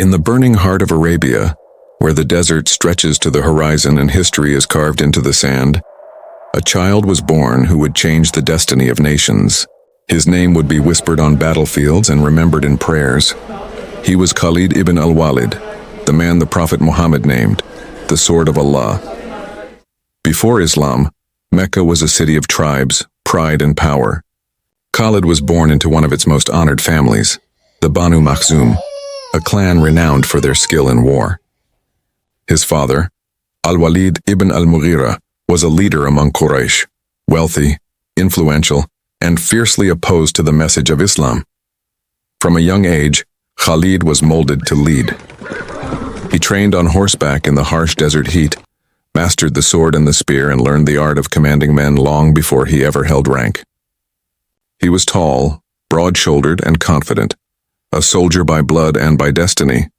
In the burning heart of Arabia, where the desert stretches to the horizon and history is carved into the sand, a child was born who would change the destiny of nations. His name would be whispered on battlefields and remembered in prayers. He was Khalid Ibn Al-Walid, the man the Prophet Muhammad named, the Sword of Allah. Before Islam, Mecca was a city of tribes, pride and power. Khalid was born into one of its most honored families, the Banu Makhzum, a clan renowned for their skill in war. His father, Al-Walid ibn al-Mughira, was a leader among Quraysh, wealthy, influential, and fiercely opposed to the message of Islam. From a young age, Khalid was molded to lead. He trained on horseback in the harsh desert heat, mastered the sword and the spear, and learned the art of commanding men long before he ever held rank. He was tall, broad-shouldered, and confident, a soldier by blood and by destiny.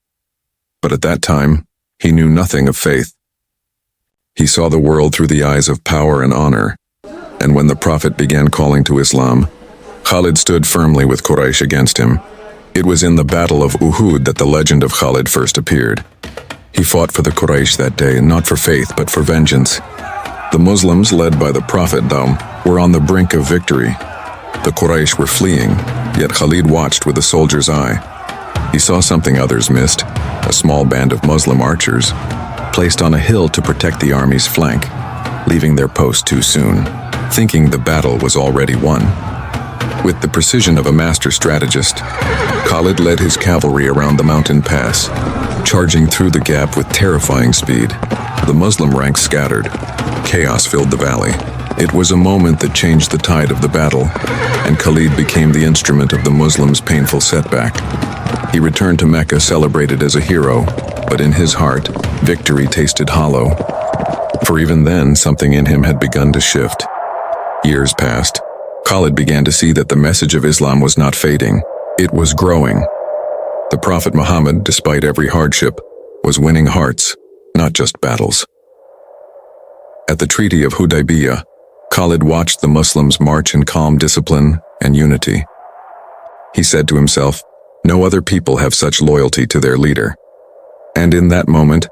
But at that time, he knew nothing of faith. He saw the world through the eyes of power and honor, and when the Prophet began calling to Islam, Khalid stood firmly with Quraysh against him. It was in the Battle of Uhud that the legend of Khalid first appeared. He fought for the Quraysh that day, not for faith, but for vengeance. The Muslims, led by the Prophet, were on the brink of victory. The Quraysh were fleeing, yet Khalid watched with a soldier's eye. He saw something others missed, a small band of Muslim archers, placed on a hill to protect the army's flank, leaving their post too soon, thinking the battle was already won. With the precision of a master strategist, Khalid led his cavalry around the mountain pass, charging through the gap with terrifying speed. The Muslim ranks scattered. Chaos filled the valley. It was a moment that changed the tide of the battle, and Khalid became the instrument of the Muslims' painful setback. He returned to Mecca celebrated as a hero, but in his heart, victory tasted hollow. For even then, something in him had begun to shift. Years passed. Khalid began to see that the message of Islam was not fading, it was growing. The Prophet Muhammad, despite every hardship, was winning hearts, not just battles. At the Treaty of Hudaybiyah, Khalid watched the Muslims march in calm discipline and unity. He said to himself, "No other people have such loyalty to their leader." And in that moment,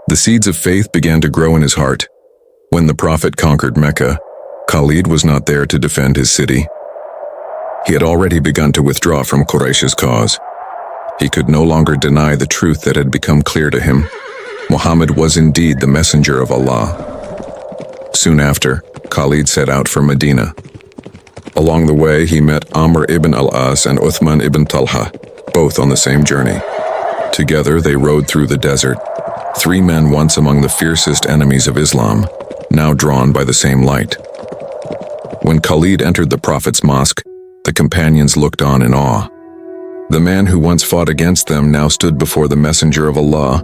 the seeds of faith began to grow in his heart. When the Prophet conquered Mecca, Khalid was not there to defend his city. He had already begun to withdraw from Quraysh's cause. He could no longer deny the truth that had become clear to him. Muhammad was indeed the messenger of Allah. Soon after, Khalid set out for Medina. Along the way, he met Amr ibn al-As and Uthman ibn Talha, both on the same journey. Together, they rode through the desert, three men once among the fiercest enemies of Islam, now drawn by the same light. When Khalid entered the Prophet's mosque, the companions looked on in awe. The man who once fought against them now stood before the messenger of Allah.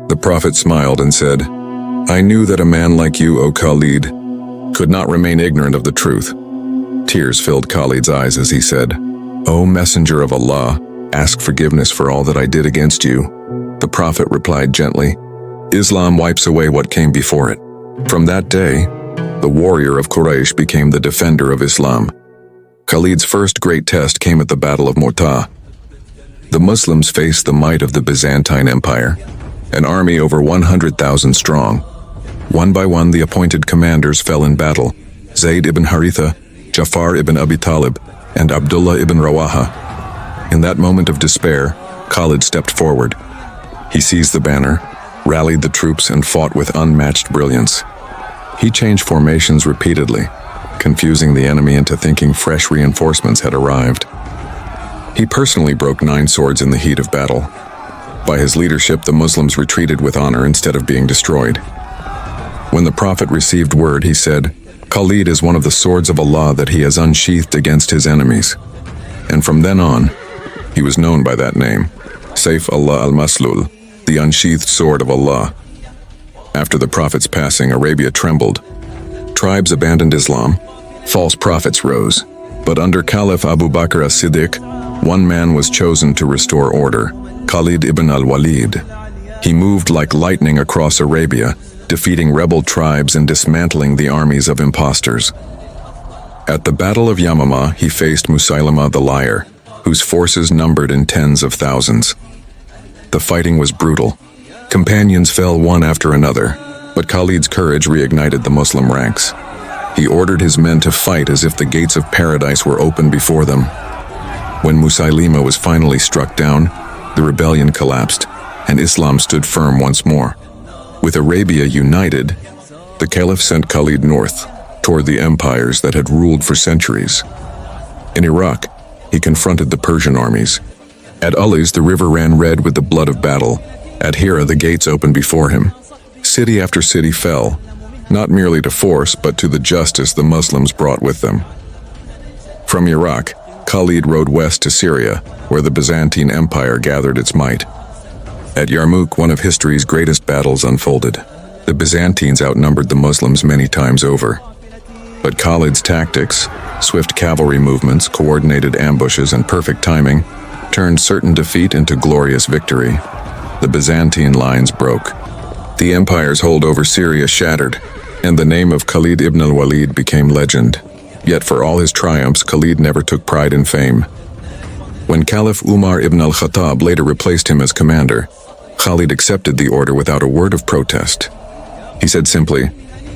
The Prophet smiled and said, "I knew that a man like you, O Khalid, could not remain ignorant of the truth." Tears filled Khalid's eyes as he said, "O messenger of Allah, ask forgiveness for all that I did against you." The Prophet replied gently, "Islam wipes away what came before it." From that day, the warrior of Quraysh became the defender of Islam. Khalid's first great test came at the Battle of Mu'tah. The Muslims faced the might of the Byzantine Empire, an army over 100,000 strong. One by one, the appointed commanders fell in battle: Zayd ibn Haritha, Jafar ibn Abi Talib, and Abdullah ibn Rawaha. In that moment of despair, Khalid stepped forward. He seized the banner, rallied the troops, and fought with unmatched brilliance. He changed formations repeatedly, confusing the enemy into thinking fresh reinforcements had arrived. He personally broke 9 swords in the heat of battle. By his leadership, the Muslims retreated with honor instead of being destroyed. When the Prophet received word, he said, "Khalid is one of the swords of Allah that he has unsheathed against his enemies." And from then on, he was known by that name, Sayf Allah al-Maslul, the unsheathed sword of Allah. After the Prophet's passing, Arabia trembled. Tribes abandoned Islam. False prophets rose. But under Caliph Abu Bakr as-Siddiq, one man was chosen to restore order, Khalid ibn Al-Walid. He moved like lightning across Arabia, defeating rebel tribes and dismantling the armies of impostors. At the Battle of Yamamah, he faced Musaylama the liar, whose forces numbered in tens of thousands. The fighting was brutal. Companions fell one after another, but Khalid's courage reignited the Muslim ranks. He ordered his men to fight as if the gates of paradise were open before them. When Musaylima was finally struck down, the rebellion collapsed, and Islam stood firm once more. With Arabia united, the Caliph sent Khalid north, toward the empires that had ruled for centuries. In Iraq, he confronted the Persian armies. At Ulis, the river ran red with the blood of battle. At Hira, the gates opened before him. City after city fell, not merely to force, but to the justice the Muslims brought with them. From Iraq, Khalid rode west to Syria, where the Byzantine Empire gathered its might. At Yarmouk, one of history's greatest battles unfolded. The Byzantines outnumbered the Muslims many times over. But Khalid's tactics, swift cavalry movements, coordinated ambushes, and perfect timing turned certain defeat into glorious victory. The Byzantine lines broke. The empire's hold over Syria shattered, and the name of Khalid Ibn Al-Walid became legend. Yet for all his triumphs, Khalid never took pride in fame. When Caliph Umar ibn al-Khattab later replaced him as commander, Khalid accepted the order without a word of protest. He said simply,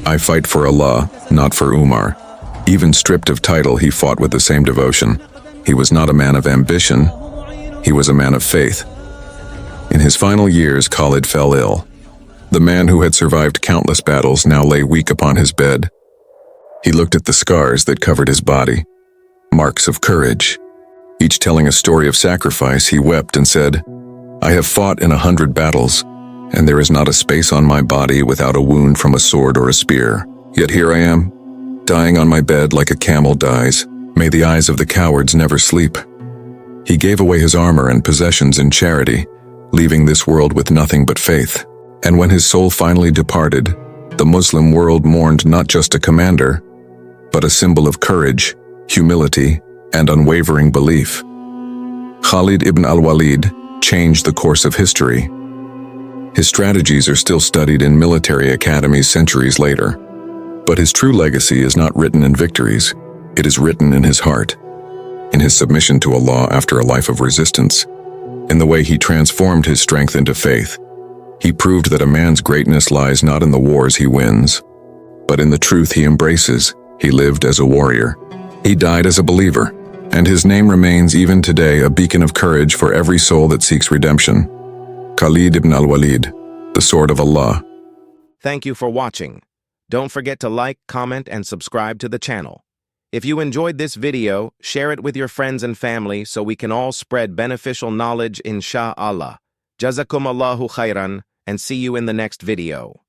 "I fight for Allah, not for Umar." Even stripped of title, he fought with the same devotion. He was not a man of ambition, he was a man of faith. In his final years, Khalid fell ill. The man who had survived countless battles now lay weak upon his bed. He looked at the scars that covered his body, marks of courage. Each telling a story of sacrifice, he wept and said, "I have fought in 100 battles, and there is not a space on my body without a wound from a sword or a spear. Yet here I am, dying on my bed like a camel dies. May the eyes of the cowards never sleep." He gave away his armor and possessions in charity, leaving this world with nothing but faith. And when his soul finally departed, the Muslim world mourned not just a commander, but a symbol of courage, humility, and unwavering belief. Khalid ibn al-Walid changed the course of history. His strategies are still studied in military academies centuries later. But his true legacy is not written in victories, it is written in his heart, in his submission to Allah after a life of resistance, in the way he transformed his strength into faith. He proved that a man's greatness lies not in the wars he wins, but in the truth he embraces. He lived as a warrior. He died as a believer, and his name remains even today a beacon of courage for every soul that seeks redemption. Khalid ibn al-Walid, the sword of Allah. Thank you for watching. Don't forget to like, comment, and subscribe to the channel. If you enjoyed this video, share it with your friends and family so we can all spread beneficial knowledge, inshallah. Jazakum Allahu khairan, and see you in the next video.